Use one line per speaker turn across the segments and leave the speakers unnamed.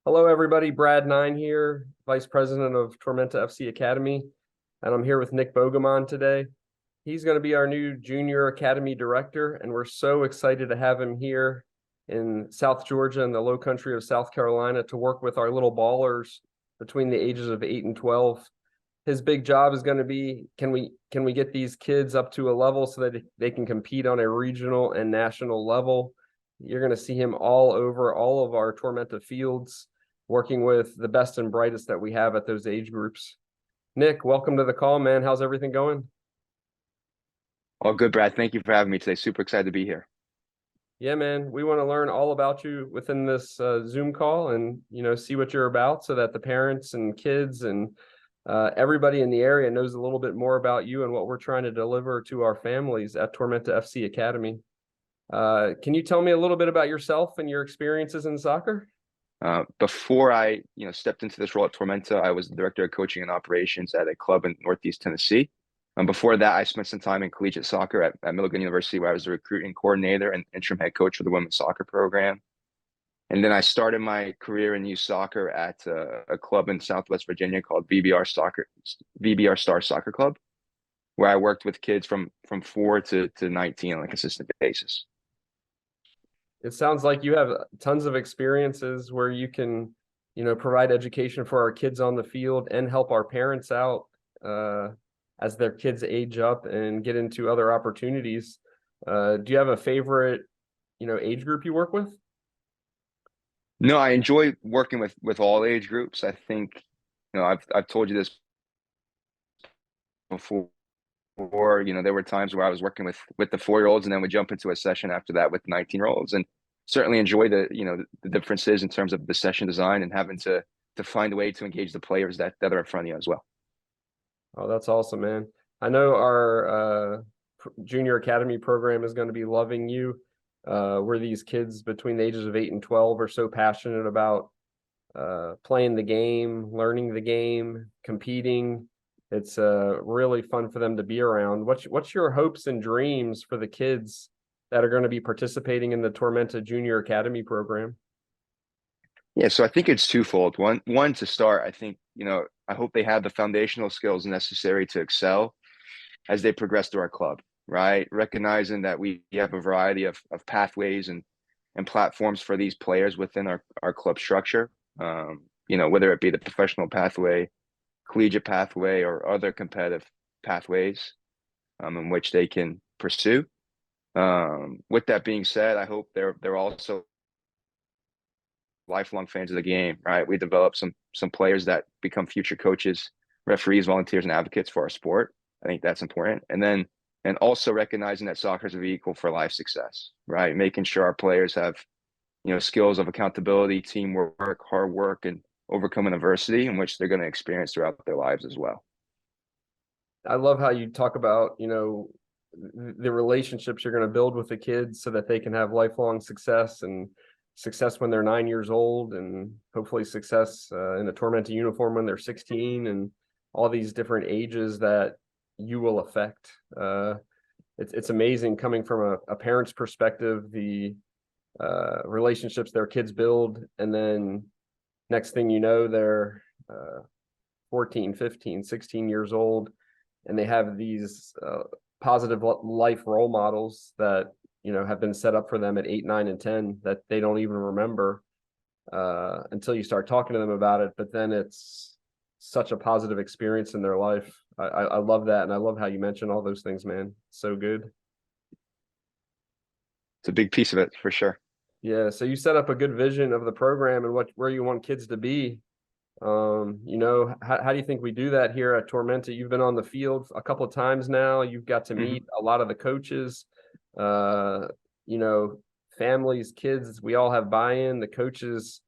Hello, everybody. Brad Nein here, Vice President of Tormenta FC Academy, and I'm here with Nick Boegemann today. He's going to be our new Junior Academy Director, and we're so excited to have him here in South Georgia and the low country of South Carolina to work with our little ballers between the ages of 8 and 12. His big job is going to be, can we get these kids up to a level so that they can compete on a regional and national level? You're going to see him all over all of our Tormenta fields, working with the best and brightest that we have at those age groups. Nick, welcome to the call, man. How's everything going?
All good, Brad. Thank you for having me today. Super excited to be here.
Yeah, man. We want to learn all about you within this Zoom call and, see what you're about so that the parents and kids and everybody in the area knows a little bit more about you and what we're trying to deliver to our families at Tormenta FC Academy. Can you tell me a little bit about yourself and your experiences in soccer?
Before I, stepped into this role at Tormenta, I was the director of coaching and operations at a club in Northeast Tennessee. Before that, I spent some time in collegiate soccer at Milligan University, where I was the recruiting coordinator and interim head coach for the women's soccer program. And then I started my career in youth soccer at a club in Southwest Virginia called VBR Star Soccer Club, where I worked with kids from 4 to 19 on a consistent basis.
It sounds like you have tons of experiences where you can, provide education for our kids on the field and help our parents out as their kids age up and get into other opportunities. Do you have a favorite, age group you work with?
No, I enjoy working with all age groups. I think, I've told you this before. There were times where I was working with the 4-year-olds and then would jump into a session after that with 19-year-olds, and certainly enjoy the differences in terms of the session design and having to find a way to engage the players that are in front of you as well.
Oh, that's awesome, man. I know our junior academy program is going to be loving you. Where these kids between the ages of 8 and 12 are so passionate about playing the game, learning the game, competing. It's really fun for them to be around. What's your hopes and dreams for the kids that are going to be participating in the Tormenta Junior Academy program?
Yeah, so I think it's twofold. One to start, I think, I hope they have the foundational skills necessary to excel as they progress through our club, right? Recognizing that we have a variety of pathways and platforms for these players within our club structure, whether it be the professional pathway, collegiate pathway, or other competitive pathways in which they can pursue. With that being said, I hope they're also lifelong fans of the game, right? We develop some players that become future coaches, referees, volunteers, and advocates for our sport. I think that's important. And also recognizing that soccer is a vehicle for life success, right? Making sure our players have, skills of accountability, teamwork, hard work, and overcoming adversity in which they're going to experience throughout their lives as well.
I love how you talk about, the relationships you're going to build with the kids so that they can have lifelong success and success when they're 9 years old, and hopefully success in a Tormenta uniform when they're 16, and all these different ages that you will affect. It's amazing coming from a parent's perspective, the relationships their kids build, and then next thing you know, they're 14, 15, 16 years old, and they have these positive life role models that have been set up for them at 8, 9, and 10 that they don't even remember until you start talking to them about it. But then it's such a positive experience in their life. I love that, and I love how you mention all those things, man. So good.
It's a big piece of it for sure.
Yeah, so you set up a good vision of the program and where you want kids to be. How do you think we do that here at Tormenta? You've been on the field a couple of times now. You've got to meet a lot of the coaches, families, kids. We all have buy-in. The coaches,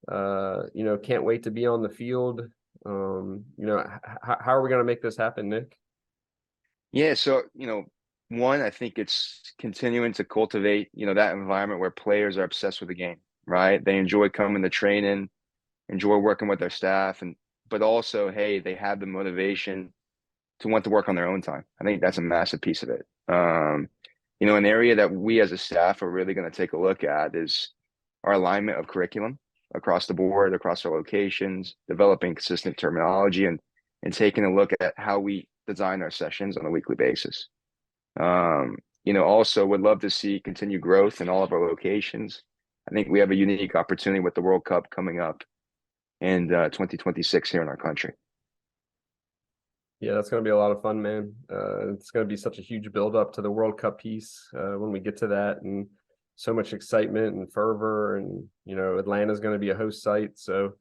can't wait to be on the field. How are we going to make this happen, Nick?
Yeah, so, one, I think it's continuing to cultivate, that environment where players are obsessed with the game, right? They enjoy coming to training, enjoy working with their staff, but also, hey, they have the motivation to want to work on their own time. I think that's a massive piece of it. An area that we as a staff are really going to take a look at is our alignment of curriculum, across the board, across our locations, developing consistent terminology and taking a look at how we design our sessions on a weekly basis. Also would love to see continued growth in all of our locations. I think we have a unique opportunity with the World Cup coming up in 2026 here in our country.
Yeah, that's going to be a lot of fun, man. It's going to be such a huge build up to the World Cup piece when we get to that, and so much excitement and fervor. And Atlanta's going to be a host site, so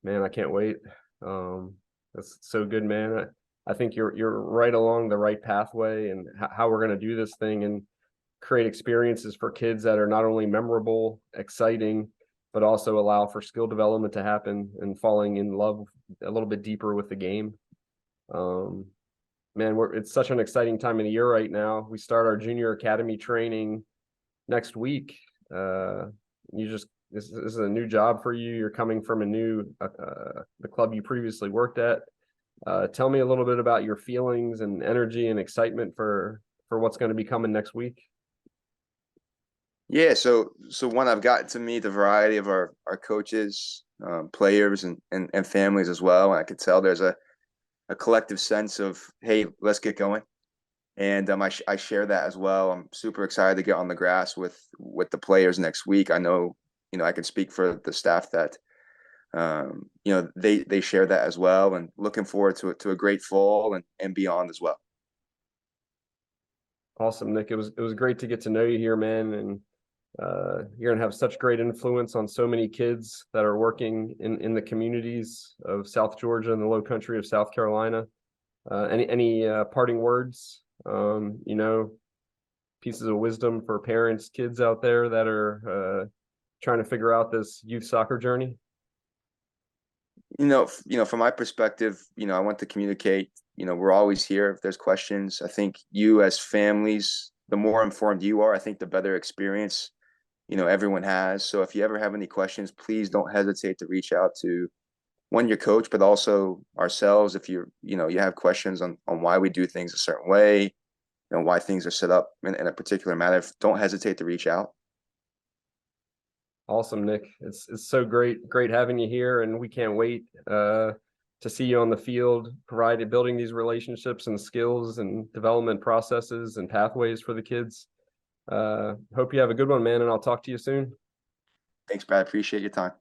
man, I can't wait. That's so good, man. I think you're right along the right pathway, and how we're going to do this thing and create experiences for kids that are not only memorable, exciting, but also allow for skill development to happen and falling in love a little bit deeper with the game. Man, it's such an exciting time of the year right now. We start our junior academy training next week. This is a new job for you. You're coming from the club you previously worked at. Tell me a little bit about your feelings and energy and excitement for what's going to be coming next week.
Yeah, so one, I've gotten to meet the variety of our coaches, players, and families as well. And I could tell there's a collective sense of, hey, let's get going. And I share that as well. I'm super excited to get on the grass with the players next week. I know, I can speak for the staff that, they share that as well, and looking forward to a great fall and beyond as well.
Awesome, Nick. It was great to get to know you here, man. And you're gonna have such great influence on so many kids that are working in the communities of South Georgia and the Low Country of South Carolina. Any parting words? Pieces of wisdom for parents, kids out there that are trying to figure out this youth soccer journey?
From my perspective, I want to communicate. We're always here if there's questions. I think you, as families, the more informed you are, I think the better experience everyone has. So if you ever have any questions, please don't hesitate to reach out to your coach, but also ourselves. If you have questions on why we do things a certain way, why things are set up in a particular manner, don't hesitate to reach out.
Awesome, Nick. It's so great having you here, and we can't wait to see you on the field, building these relationships and skills and development processes and pathways for the kids. Hope you have a good one, man, and I'll talk to you soon.
Thanks, Brad. Appreciate your time.